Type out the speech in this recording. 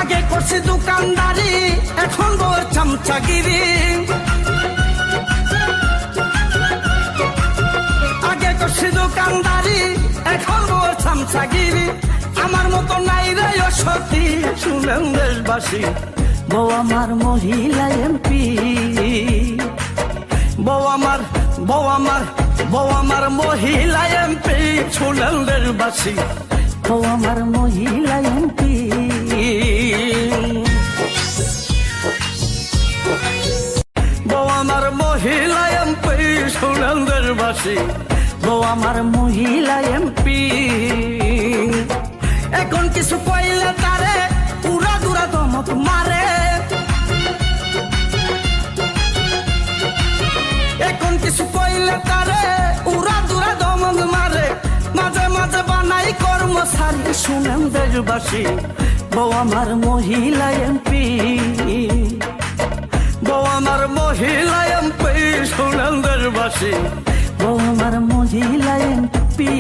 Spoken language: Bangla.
আগে করছি দোকানদারি, এখন বউয়ের চামচাগিরি। আগে করছি দোকানদারি, এখন বউয়ের চামচাগিরি। আমার মতো নাই রে সতী, শুনেন দেশবাসী, বউ আমার মহিলা এমপি। বউ আমার মহিলা এমপি, শুনেন দেশবাসী, বউ আমার মহিলা এমপি। বউ আমার মহিলা এমপি, শুনেন দেশবাসী, বউ আমার মহিলা এমপি। এখন কিছু কইলে তারে উড়া দুরা দমক মারে। এখন কিছু কইলে তারে উড়া দুরা দমক মারে। মাঝে মাঝে বানাই কর্মচারী, শুনেন দেশবাসী, বউ আমার মহিলা এমপি। বউ আমার মহিলা এমপি, শুনেন দেশবাসী, বউ আমার মহিলা এমপি।